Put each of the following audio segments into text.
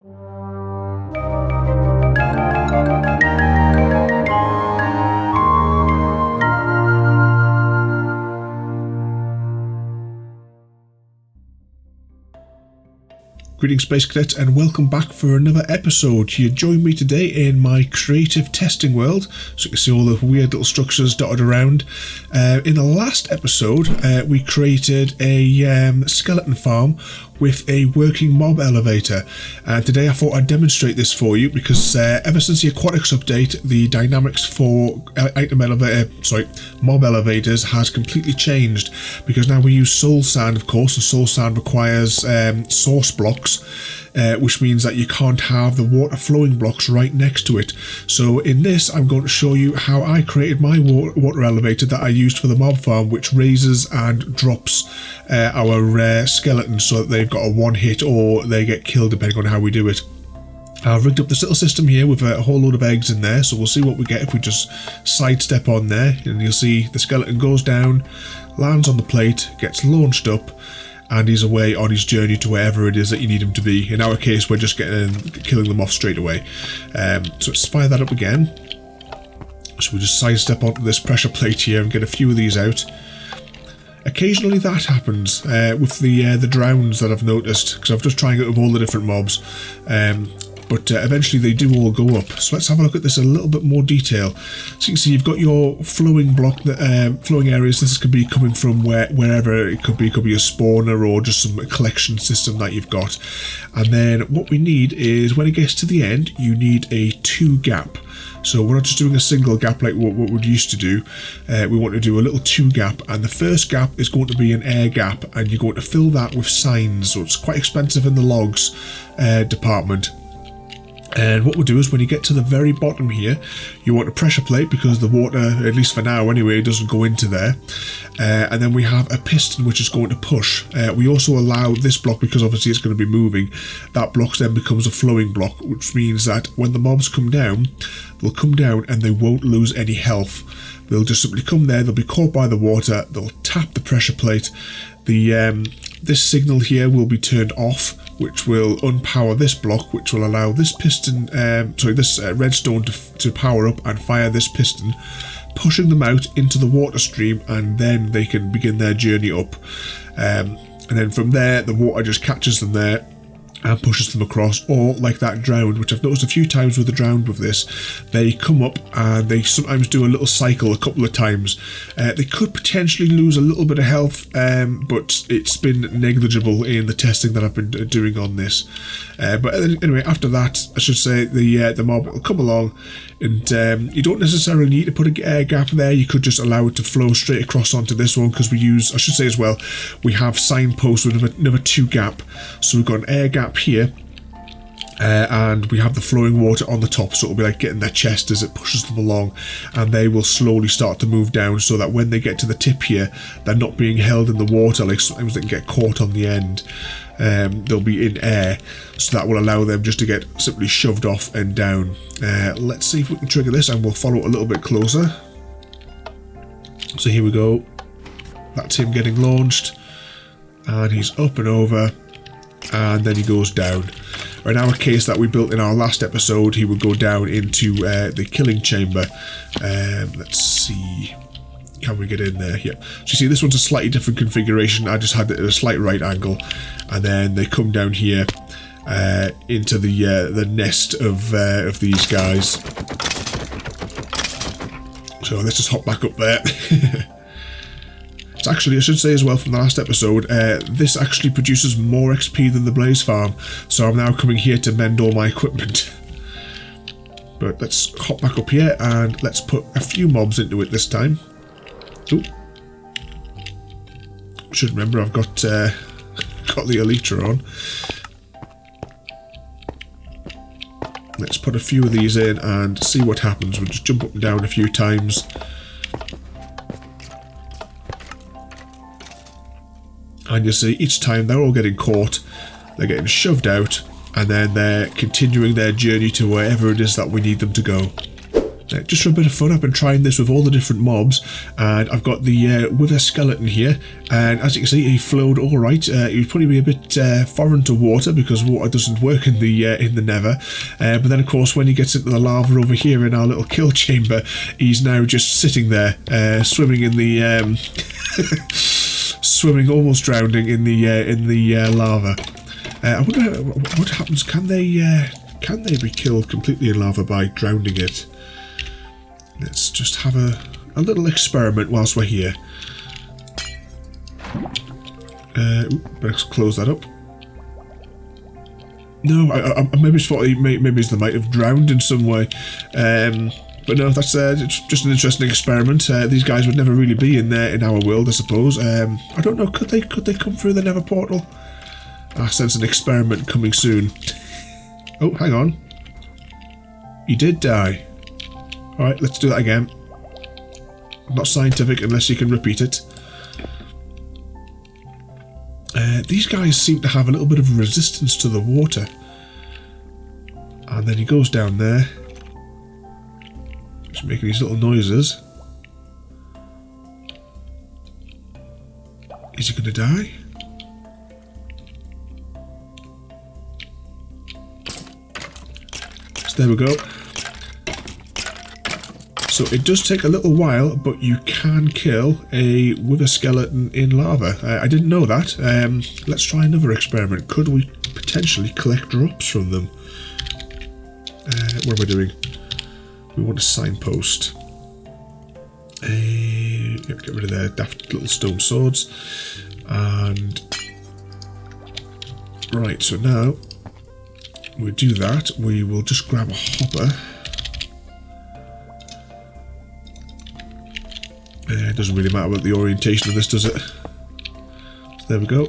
Greetings Space Cadets and welcome back for another episode. You join me today in my creative testing world, so you can see all the weird little structures dotted around. In the last episode we created a skeleton farm with a working mob elevator, and today I thought I'd demonstrate this for you because ever since the Aquatics update, the dynamics for mob elevators has completely changed, because now we use soul sand, of course, and soul sand requires source blocks, which means that you can't have the water flowing blocks right next to it. So in this I'm going to show you how I created my water elevator that I used for the mob farm, which raises and drops our skeletons so that they've got a one hit or they get killed depending on how we do it. I've rigged up this little system here with a whole load of eggs in there, so we'll see what we get if we just sidestep on there, and you'll see the skeleton goes down, lands on the plate, gets launched up, and he's away on his journey to wherever it is that you need him to be. In our case, we're just killing them off straight away. So let's fire that up again. So we just sidestep onto this pressure plate here and get a few of these out. Occasionally that happens with the drowns that I've noticed, because I've just trying it with all the different mobs. But eventually they do all go up. So let's have a look at this in a little bit more detail. So you can see you've got your flowing block, flowing areas. This could be coming from wherever it could be. It could be a spawner or just some collection system that you've got. And then what we need is, when it gets to the end, you need a 2 gap. So we're not just doing a single gap like what we used to do. We want to do a little 2 gap, and the first gap is going to be an air gap, and you're going to fill that with signs. So it's quite expensive in the logs department. And what we'll do is, when you get to the very bottom here, you want a pressure plate, because the water, at least for now anyway, doesn't go into there. And then we have a piston which is going to push. We also allow this block, because obviously it's going to be moving, that block then becomes a flowing block, which means that when the mobs come down, they'll come down and they won't lose any health. They'll just simply come there, they'll be caught by the water, they'll tap the pressure plate. This signal here will be turned off, which will unpower this block, which will allow this piston, this redstone to power up and fire this piston, pushing them out into the water stream, and then they can begin their journey up. And then from there, the water just catches them there and pushes them across, or like that drowned, which I've noticed a few times with the drowned with this, they come up and they sometimes do a little cycle a couple of times. They could potentially lose a little bit of health, but it's been negligible in the testing that I've been doing on this. But anyway, after that, I should say, the mob will come along, and you don't necessarily need to put a air gap there. You could just allow it to flow straight across onto this one, because we use, I should say as well, we have signposts with another 2 gap. So we've got an air gap here, and we have the flowing water on the top, so it'll be like getting their chest as it pushes them along, and they will slowly start to move down, so that when they get to the tip here, they're not being held in the water, like sometimes they can get caught on the end. They'll be in air, so that will allow them just to get simply shoved off and down. Let's see if we can trigger this, and we'll follow it a little bit closer. So here we go, that's him getting launched, and he's up and over, and then he goes down. Or in our case that we built in our last episode, he would go down into the killing chamber. Let's see, can we get in there? Yeah. So you see, this one's a slightly different configuration. I just had it at a slight right angle, and then they come down here into the nest of these guys. So let's just hop back up there. It's actually, I should say as well from the last episode, this actually produces more XP than the Blaze farm, so I'm now coming here to mend all my equipment. But let's hop back up here and let's put a few mobs into it this time. Ooh. Should remember I've got the elytra on. Let's put a few of these in and see what happens. We'll just jump up and down a few times. And you see, each time they're all getting caught, they're getting shoved out, and then they're continuing their journey to wherever it is that we need them to go. Just for a bit of fun, I've been trying this with all the different mobs, and I've got the wither skeleton here, and as you can see, he flowed all right. He would probably be a bit foreign to water because water doesn't work in the Nether, but then of course when he gets into the lava over here in our little kill chamber, he's now just sitting there, swimming in the swimming, almost drowning in the lava. I wonder what happens. Can they be killed completely in lava by drowning it? Let's just have a little experiment whilst we're here. Let's close that up. No, I maybe thought maybe they might have drowned in some way. But no, that's just an interesting experiment. These guys would never really be in our world, I suppose. I don't know. Could they come through the Nether portal? I sense an experiment coming soon. Oh, hang on. He did die. Alright, let's do that again. Not scientific unless you can repeat it. These guys seem to have a little bit of resistance to the water. And then he goes down there. Just making these little noises. Is he going to die? So there we go. So it does take a little while, but you can kill a wither skeleton in lava. I didn't know that. Let's try another experiment. Could we potentially collect drops from them? What am I doing? We want a signpost. Get rid of their daft little stone swords. And right, so now we do that. We will just grab a hopper. It doesn't really matter about the orientation of this, does it? So there we go.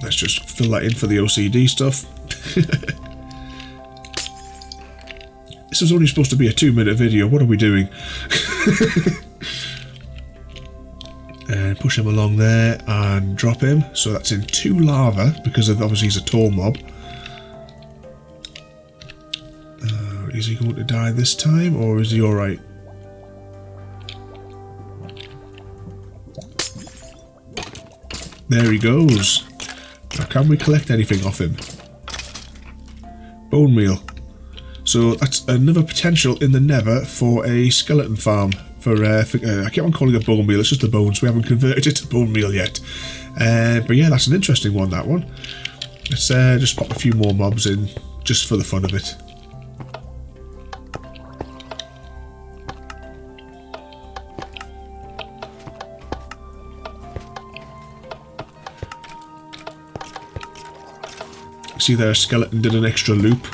Let's just fill that in for the OCD stuff. This was only supposed to be a 2-minute video. What are we doing? And push him along there and drop him. So that's in 2 lava because of, obviously he's a tall mob. Is he going to die this time or is he alright? There he goes. Now can we collect anything off him? Bone meal. So that's another potential in the Nether for a skeleton farm. I keep on calling it bone meal, it's just the bones. We haven't converted it to bone meal yet. But yeah, that's an interesting one, that one. Let's just pop a few more mobs in, just for the fun of it. See there, a skeleton did an extra loop.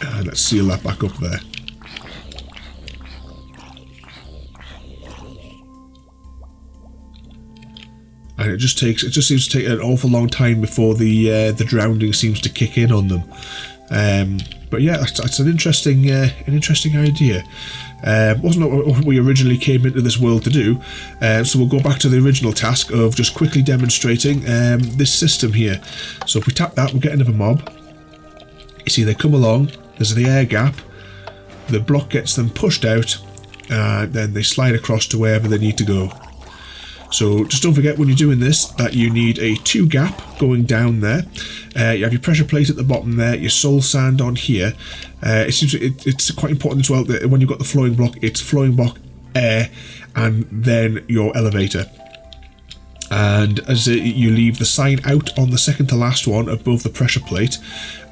And let's seal that back up there. And it just seems to take an awful long time before the drowning seems to kick in on them. But yeah, that's an interesting idea. Wasn't what we originally came into this world to do, so we'll go back to the original task of just quickly demonstrating this system here. So if we tap that, we'll get another mob. You see they come along, there's the air gap, the block gets them pushed out, and then they slide across to wherever they need to go. So just don't forget when you're doing this that you need a 2 gap going down there. You have your pressure plate at the bottom there, your soul sand on here. It's quite important as well that when you've got the flowing block, it's flowing block, air, and then your elevator. And as you leave the sign out on the second to last one above the pressure plate,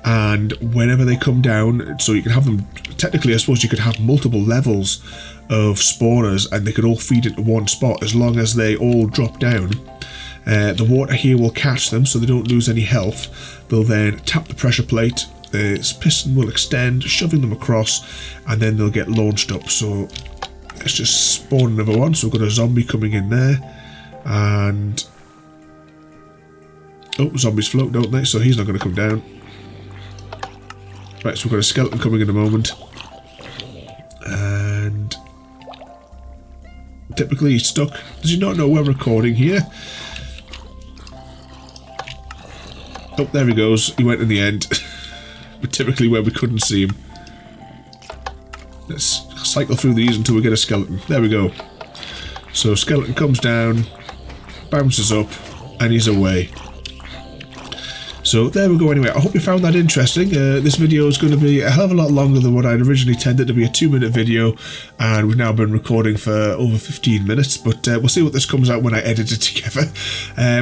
and whenever they come down, so you can have them, technically I suppose you could have multiple levels of spawners and they could all feed into one spot as long as they all drop down. The water here will catch them so they don't lose any health. They'll then tap the pressure plate, the piston will extend, shoving them across, and then they'll get launched up. So let's just spawn another one. So we've got a zombie coming in there, and oh, zombies float, don't they? So he's not going to come down. Right, so we've got a skeleton coming in a moment, and typically he's stuck. Does he not know we're recording here? Oh, there he goes. He went in the end. But typically where we couldn't see him. Let's cycle through these until we get a skeleton. There we go. So skeleton comes down, bounces up, and he's away. So there we go anyway. I hope you found that interesting. This video is going to be a hell of a lot longer than what I'd originally intended to be, a 2-minute video, and we've now been recording for over 15 minutes, but we'll see what this comes out when I edit it together.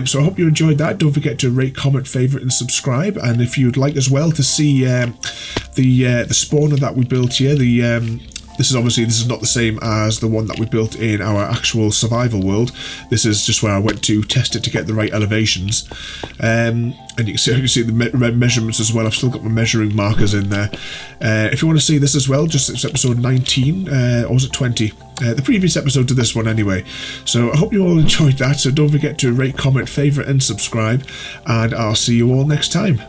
So I hope you enjoyed that. Don't forget to rate, comment, favourite and subscribe, and if you'd like as well to see the spawner that we built here, this is not the same as the one that we built in our actual survival world. This is just where I went to test it to get the right elevations. And you can see the measurements as well. I've still got my measuring markers in there. If you want to see this as well, it's episode 19, or was it 20? The previous episode to this one anyway. So I hope you all enjoyed that. So don't forget to rate, comment, favourite and subscribe. And I'll see you all next time.